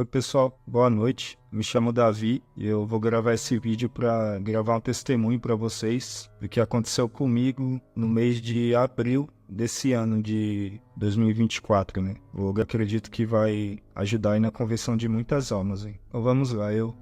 Oi pessoal, boa noite. Me chamo Davi e eu vou gravar esse vídeo para gravar um testemunho para vocês do que aconteceu comigo no mês de abril desse ano de 2024, né? Eu acredito que vai ajudar aí na conversão de muitas almas, hein? Então vamos lá, eu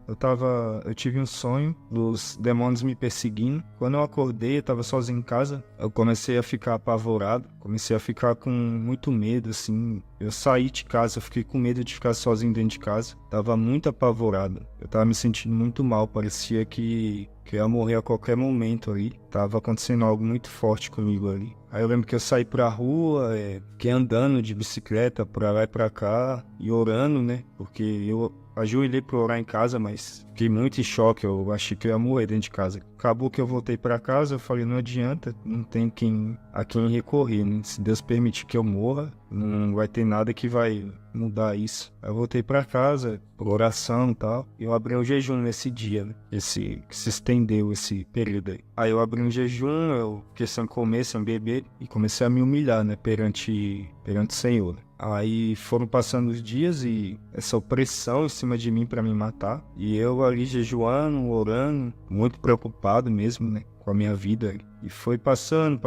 tive um sonho dos demônios me perseguindo. Quando eu acordei, eu tava sozinho em casa, eu comecei a ficar apavorado, comecei a ficar com muito medo, assim. Eu saí de casa, eu fiquei com medo de ficar sozinho dentro de casa, tava muito apavorado, eu tava me sentindo muito mal, parecia que eu ia morrer a qualquer momento ali. Tava acontecendo algo muito forte comigo ali. Aí eu lembro que eu saí pra rua, fiquei andando de bicicleta pra lá e pra cá, e orando, né? Porque eu ajoelhei pra orar em casa, mas fiquei muito em choque, eu achei que eu ia morrer dentro de casa. Acabou que eu voltei pra casa, eu falei, não adianta, não tem a quem recorrer, né? Se Deus permitir que eu morra, não vai ter nada que vai mudar isso. Aí eu voltei pra casa, por oração e tal, e eu abri um jejum nesse dia, né? Que se estendeu esse período aí. Aí eu abri um jejum, eu fiquei sem comer, sem beber, e comecei a me humilhar, né? Perante o Senhor. Aí foram passando os dias e essa opressão em cima de mim para me matar. E eu ali jejuando, orando, muito preocupado mesmo, né? Com a minha vida. E foi passando,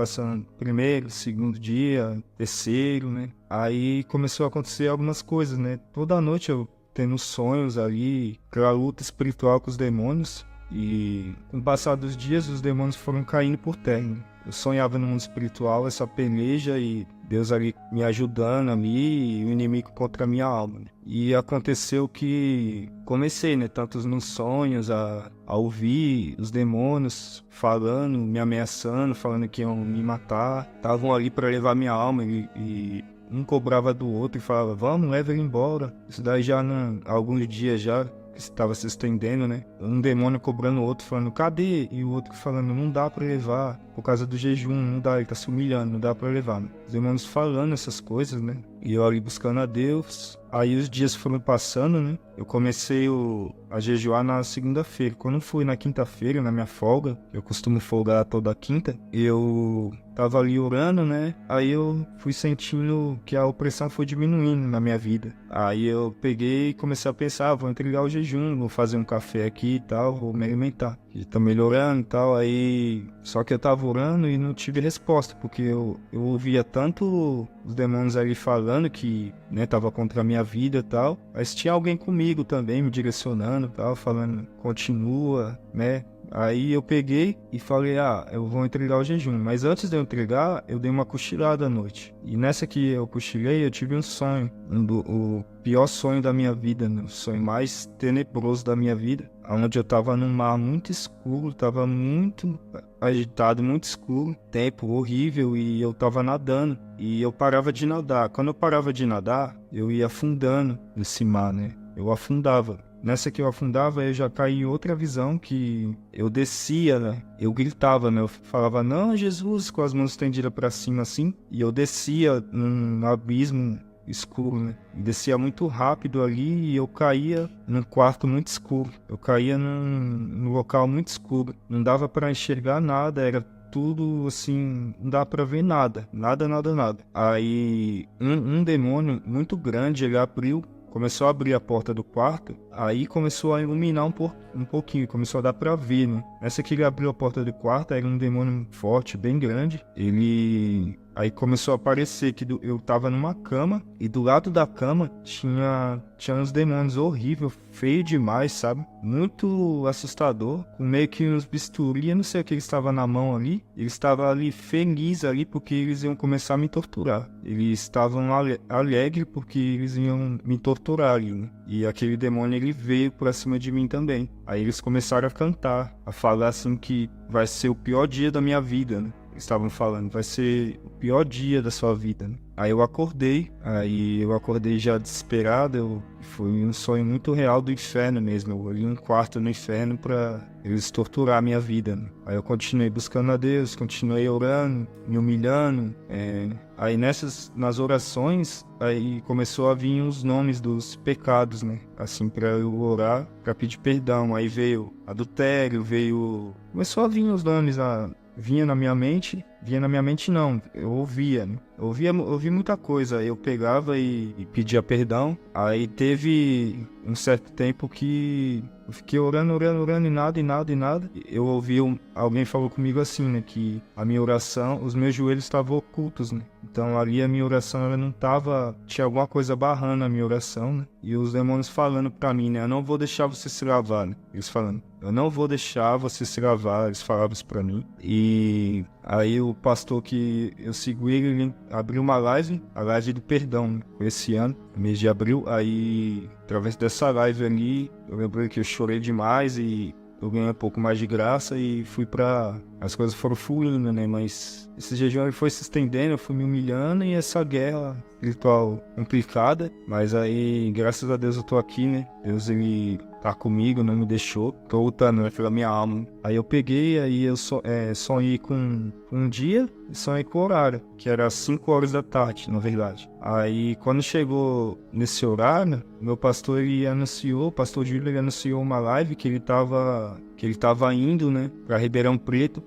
primeiro, segundo dia, terceiro, né? Aí começou a acontecer algumas coisas, né? Toda noite eu tendo sonhos ali, aquela luta espiritual com os demônios. E com o passar dos dias, os demônios foram caindo por terra, né? Eu sonhava no mundo espiritual, essa peleja e Deus ali me ajudando a mim e o inimigo contra a minha alma, né? E aconteceu que comecei, né, tanto nos sonhos, a ouvir os demônios falando, me ameaçando, falando que iam me matar. Estavam ali para levar minha alma e um cobrava do outro e falava, vamos, leva ele embora. Isso daí já há alguns dias já que estava se estendendo, né? Um demônio cobrando o outro, falando, cadê? E o outro falando, não dá pra levar, por causa do jejum, não dá, ele tá se humilhando, não dá pra levar, né? Os demônios falando essas coisas, né? E eu ali buscando a Deus. Aí os dias foram passando, né? Eu comecei a jejuar na segunda-feira. Quando fui na quinta-feira, na minha folga, eu costumo folgar toda quinta, eu tava ali orando, né? Aí eu fui sentindo que a opressão foi diminuindo na minha vida. Aí eu peguei e comecei a pensar, vou entregar o jejum, vou fazer um café aqui e tal, vou me alimentar. E tá melhorando e tal, aí... Só que eu tava orando e não tive resposta, porque eu ouvia tanto os demônios ali falando que, né, tava contra a minha vida e tal, mas tinha alguém comigo também, me direcionando e tal, falando, continua, né? Aí eu peguei e falei, eu vou entregar o jejum. Mas antes de eu entregar, eu dei uma cochilada à noite. E nessa que eu cochilei, eu tive um sonho. O pior sonho da minha vida, né? O sonho mais tenebroso da minha vida. Onde eu tava num mar muito escuro, tava muito agitado, muito escuro. Tempo horrível e eu tava nadando. E eu parava de nadar. Quando eu parava de nadar, eu ia afundando nesse mar, né? Eu afundava. Nessa que eu afundava, eu já caí em outra visão que eu descia, né? Eu gritava, né? Eu falava, não, Jesus, com as mãos estendidas para cima assim. E eu descia num abismo escuro, né? E descia muito rápido ali e eu caía num quarto muito escuro. Eu caía num local muito escuro. Não dava para enxergar nada, era tudo assim, não dá pra ver nada. Nada. Aí um demônio muito grande, ele abriu. Começou a abrir a porta do quarto, aí começou a iluminar um pouquinho, começou a dar pra ver, né? Nessa que ele abriu a porta do quarto, era um demônio forte, bem grande. Aí começou a aparecer que eu tava numa cama, e do lado da cama tinha uns demônios horríveis, feio demais, sabe? Muito assustador, com meio que uns bisturi, eu não sei o que eles estavam na mão ali. Eles estavam ali felizes ali porque eles iam começar a me torturar. Eles estavam alegres porque eles iam me torturar ali, né? E aquele demônio, ele veio pra cima de mim também. Aí eles começaram a cantar, a falar assim que vai ser o pior dia da minha vida, né? Estavam falando, vai ser o pior dia da sua vida, né? Aí eu acordei já desesperado, foi um sonho muito real do inferno mesmo. Eu olhei um quarto no inferno pra eles torturar a minha vida, né? Aí eu continuei buscando a Deus, continuei orando, me humilhando. Aí nas orações, aí começou a vir os nomes dos pecados, né? Assim, pra eu orar, pra pedir perdão. Aí veio adultério, começou a vir os nomes, vinha na minha mente vinha na minha mente, não. Eu ouvia, né? Eu ouvia muita coisa. Eu pegava e pedia perdão. Aí teve um certo tempo que eu fiquei orando e nada, e nada, e nada. Eu ouvi alguém falou comigo assim, né? Que a minha oração, os meus joelhos estavam ocultos, né? Então ali a minha oração, ela não tava... Tinha alguma coisa barrando a minha oração, né? E os demônios falando pra mim, né? Eu não vou deixar você se lavar, né? Eles falando, eu não vou deixar você se lavar. Eles falavam isso pra mim. E aí o pastor que eu segui, ele abriu uma live, a live do perdão, né? Esse ano, mês de abril. Aí, através dessa live ali, eu lembrei que eu chorei demais e eu ganhei um pouco mais de graça e fui pra... As coisas foram fluindo, né? Mas esse jejum ele foi se estendendo, eu fui me humilhando e essa guerra espiritual complicada. Mas aí, graças a Deus, eu tô aqui, né? Deus, ele tá comigo, não me deixou. Tô lutando, né, pela minha alma. Aí eu peguei, aí eu sonhei com um dia e sonhei com o horário, que era 5 horas da tarde, na verdade. Aí, quando chegou nesse horário, meu pastor, ele anunciou, o pastor Júlio, ele anunciou uma live que ele tava indo, né, pra Ribeirão Preto,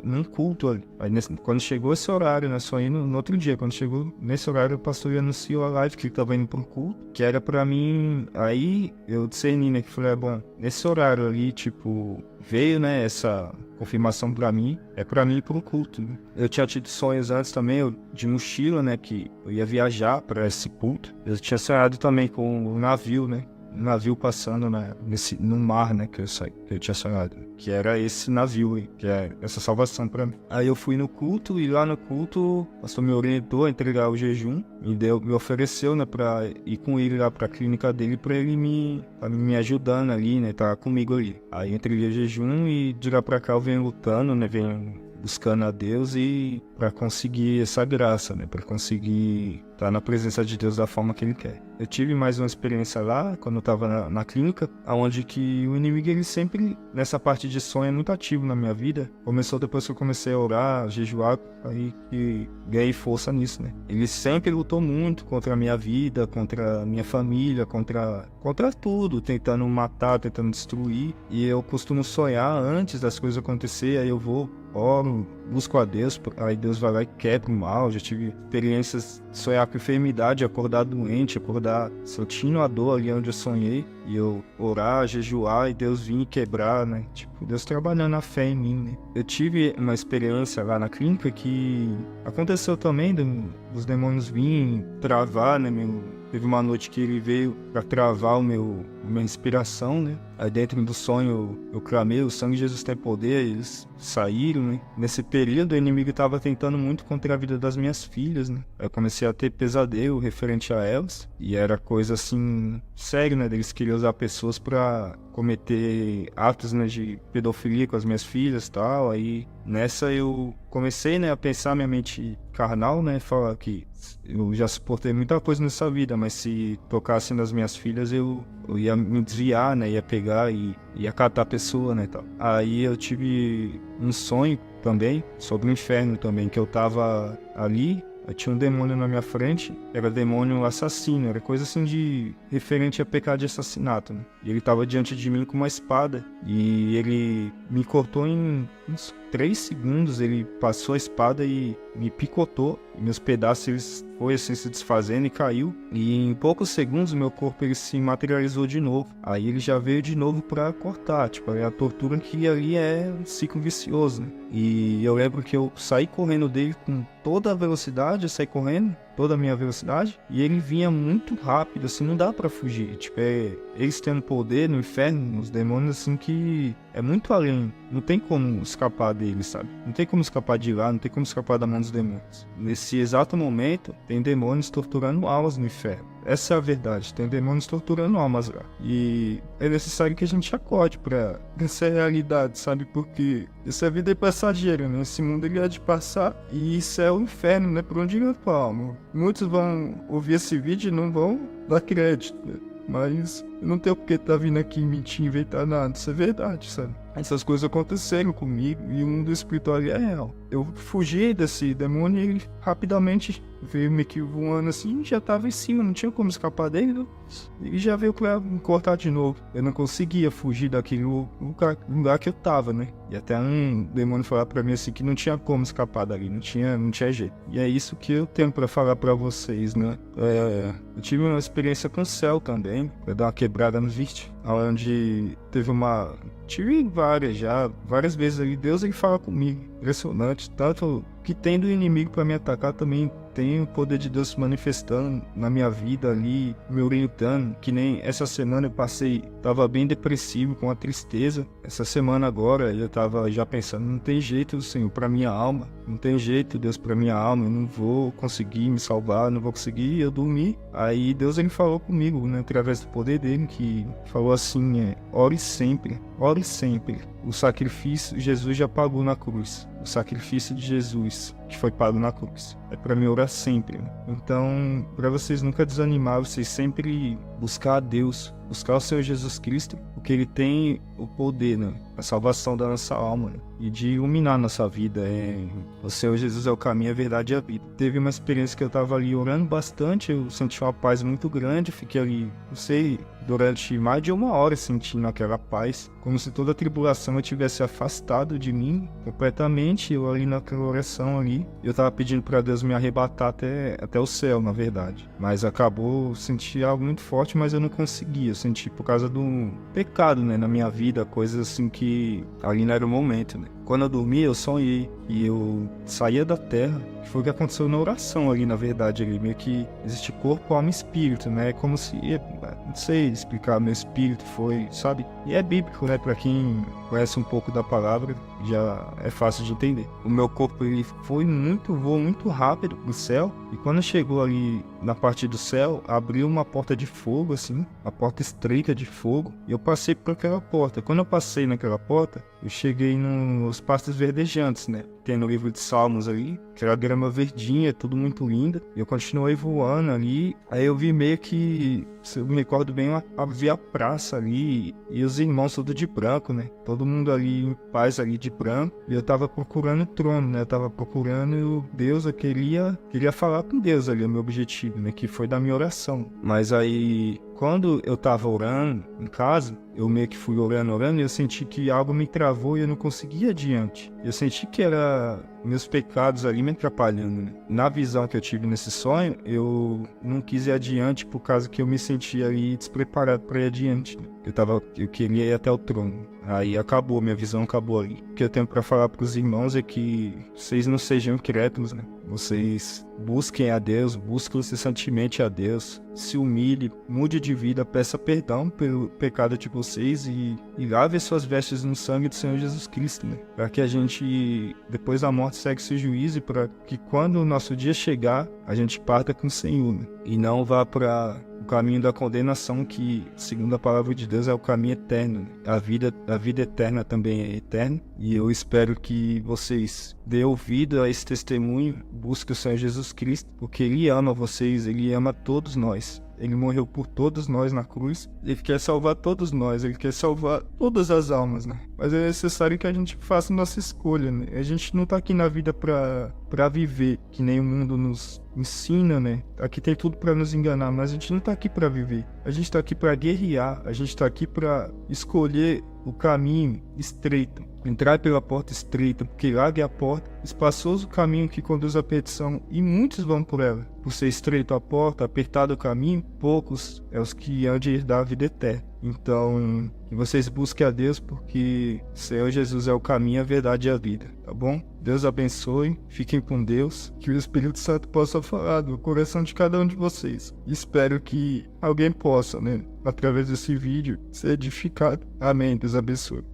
num culto ali. Aí, quando chegou esse horário, né, só indo no outro dia, quando chegou nesse horário, o pastor anunciou a live que ele tava indo pro culto, que era pra mim. Aí eu discerni, né, que falei, bom, nesse horário ali, tipo, veio, né, essa confirmação pra mim, é pra mim ir pro culto, né? Eu tinha tido sonhos antes também, de mochila, né, que eu ia viajar pra esse culto. Eu tinha sonhado também com um navio, né, um navio passando, né, no mar, né, que eu tinha sonhado, que era esse navio aí, que é essa salvação pra mim. Aí eu fui no culto, e lá no culto, o pastor me orientou a entregar o jejum, me ofereceu, né, pra ir com ele lá pra clínica dele, pra ele me ajudando ali, né, tá comigo ali. Aí eu entreguei o jejum e de lá pra cá eu venho lutando, né, venho buscando a Deus e para conseguir essa graça, né, para conseguir estar na presença de Deus da forma que Ele quer. Eu tive mais uma experiência lá, quando eu estava na clínica, onde que o inimigo, ele sempre, nessa parte de sonho, é muito ativo na minha vida. Começou depois que eu comecei a orar, a jejuar, aí que ganhei força nisso, né. Ele sempre lutou muito contra a minha vida, contra a minha família, contra tudo, tentando matar, tentando destruir. E eu costumo sonhar antes das coisas acontecerem, aí eu vou, oro, busco a Deus, aí Deus vai lá e quebra o mal. Já tive experiências de sonhar com enfermidade, acordar doente, acordar sentindo a dor ali onde eu sonhei, e eu orar, jejuar, e Deus vir quebrar, né? Tipo, Deus trabalhando a fé em mim, né? Eu tive uma experiência lá na clínica que aconteceu também dos demônios virem travar, né, Teve uma noite que ele veio pra travar minha inspiração, né? Aí dentro do sonho eu clamei, o sangue de Jesus tem poder, eles saíram, né? Nesse período o inimigo estava tentando muito contra a vida das minhas filhas, né? Aí eu comecei a ter pesadelo referente a elas, e era coisa assim, sério, né? Eles queriam usar pessoas pra cometer atos, né, de pedofilia com as minhas filhas e tal. Aí nessa eu comecei, né, a pensar, minha mente carnal, né, falar que eu já suportei muita coisa nessa vida, mas se tocasse nas minhas filhas eu ia me desviar, né, ia pegar e ia catar a pessoa, né, tal. Aí eu tive um sonho também sobre o inferno também, que eu tava ali. Eu tinha um demônio na minha frente, era demônio assassino, era coisa assim de referente a pecado de assassinato, né? E ele tava diante de mim com uma espada, e ele me cortou em uns 3 segundos, ele passou a espada e me picotou, e meus pedaços eles foi assim se desfazendo e caiu, e em poucos segundos meu corpo ele se materializou de novo. Aí ele já veio de novo pra cortar, tipo, a tortura que ali é um ciclo vicioso, né? E eu lembro que eu saí correndo dele com toda a velocidade, eu saí correndo, toda a minha velocidade, e ele vinha muito rápido, assim, não dá pra fugir. Tipo, eles tendo poder no inferno, os demônios, assim, que é muito além. Não tem como escapar deles, sabe? Não tem como escapar de lá, não tem como escapar da mão dos demônios. Nesse exato momento, tem demônios torturando almas no inferno. Essa é a verdade, tem demônios torturando almas lá. E é necessário que a gente acorde pra essa realidade, sabe? Porque essa vida é passageira, né? Esse mundo ele é de passar, e isso é o inferno, né? Por onde vai a alma. Muitos vão ouvir esse vídeo e não vão dar crédito, né? Mas eu não tenho porque tá vindo aqui mentir, inventar nada, isso é verdade, sabe? essas coisas aconteceram comigo e o mundo espiritual é real. Eu fugi desse demônio e ele rapidamente veio meio que voando assim, já tava em cima, não tinha como escapar dele, e já veio pra me cortar de novo. Eu não conseguia fugir daquele lugar que eu tava, né? E até um demônio falar pra mim assim que não tinha como escapar dali, não tinha jeito. E é isso que eu tenho pra falar pra vocês, né? Eu tive uma experiência com o céu também, pra dar uma quebrada no vídeo, onde tive várias vezes ali, Deus ele fala comigo, impressionante, tanto que tendo o inimigo pra me atacar, também tem o poder de Deus se manifestando na minha vida ali, me orientando, que nem essa semana tava bem depressivo, com a tristeza. Essa semana agora eu tava já pensando, não tem jeito, Senhor, pra minha alma, não tem jeito, Deus, pra minha alma, eu não vou conseguir me salvar, não vou conseguir, eu dormi. Aí Deus ele falou comigo, né, através do poder dele, que falou assim, ore sempre. O sacrifício Jesus já pagou na cruz. O sacrifício de Jesus que foi pago na cruz. É para mim orar sempre. Então, para vocês nunca desanimar, vocês sempre buscar a Deus, buscar o Senhor Jesus Cristo, porque Ele tem o poder, né? A salvação da nossa alma, né? E de iluminar nossa vida. O Senhor Jesus é o caminho, a verdade e a vida. Teve uma experiência que eu estava ali orando bastante, eu senti uma paz muito grande, fiquei ali, não sei, durante mais de 1 hora sentindo aquela paz, como se toda a tribulação eu tivesse afastado de mim completamente. Eu ali naquela oração ali, eu estava pedindo para Deus me arrebatar até o céu, na verdade. Mas acabou, eu senti algo muito forte, mas eu não conseguia. Eu senti por causa do pecado, né, na minha vida, coisas assim que ali não era o momento, né. Quando eu dormia, eu sonhei e eu saía da terra. Foi o que aconteceu na oração ali, na verdade, ali. Meio que existe corpo, alma e espírito, né? É como se, não sei explicar, meu espírito foi, sabe? E é bíblico, né? Pra quem conhece um pouco da palavra, já é fácil de entender. O meu corpo, ele voou muito rápido pro céu. E quando chegou ali na parte do céu, abriu uma porta de fogo, assim, uma porta estreita de fogo. E eu passei por aquela porta. Quando eu passei naquela porta, eu cheguei nos pastos verdejantes, né? Tem no livro de Salmos ali, aquela grama verdinha, tudo muito linda. E eu continuei voando ali. Aí eu vi meio que, se eu me recordo bem, eu vi a praça ali e os irmãos todos de branco, né? Todo mundo ali em paz ali de branco. E eu tava procurando o trono, né? Eu tava procurando Deus, eu queria falar com Deus ali, o meu objetivo, né? Que foi da minha oração. Mas aí, quando eu tava orando em casa, eu meio que fui orando e eu senti que algo me travou e eu não conseguia ir adiante. Eu senti que era meus pecados ali me atrapalhando, né? Na visão que eu tive nesse sonho, eu não quis ir adiante por causa que eu me sentia ali despreparado para ir adiante, né? Eu queria ir até o trono. Aí minha visão acabou ali. O que eu tenho para falar para os irmãos é que vocês não sejam incrédulos, né? Vocês busquem a Deus, busquem incessantemente a Deus, se humilhe, mude de vida, peça perdão pelo pecado de vocês e lave suas vestes no sangue do Senhor Jesus Cristo, né? Para que a gente, depois da morte, segue esse juízo e para que quando o nosso dia chegar, a gente parta com o Senhor, né? E não vá para o caminho da condenação, que, segundo a palavra de Deus, é o caminho eterno, né? A vida eterna também é eterna. E eu espero que vocês dêem ouvido a esse testemunho, busquem o Senhor Jesus Cristo, porque Ele ama vocês, Ele ama todos nós. Ele morreu por todos nós na cruz. Ele quer salvar todos nós. Ele quer salvar todas as almas, né? Mas é necessário que a gente faça nossa escolha, né? A gente não tá aqui na vida pra viver, que nem o mundo nos ensina, né? Aqui tem tudo pra nos enganar, mas a gente não tá aqui pra viver. A gente tá aqui pra guerrear. A gente tá aqui pra escolher o caminho estreito. Entrar pela porta estreita, porque larga é a porta, espaçoso o caminho que conduz à perdição, e muitos vão por ela. Por ser estreito a porta, apertado o caminho, poucos é os que hão de herdar a vida eterna. Então, que vocês busquem a Deus, porque o Senhor Jesus é o caminho, a verdade e a vida, tá bom? Deus abençoe, fiquem com Deus, que o Espírito Santo possa falar do coração de cada um de vocês. Espero que alguém possa, né, através desse vídeo, ser edificado. Amém. Deus abençoe.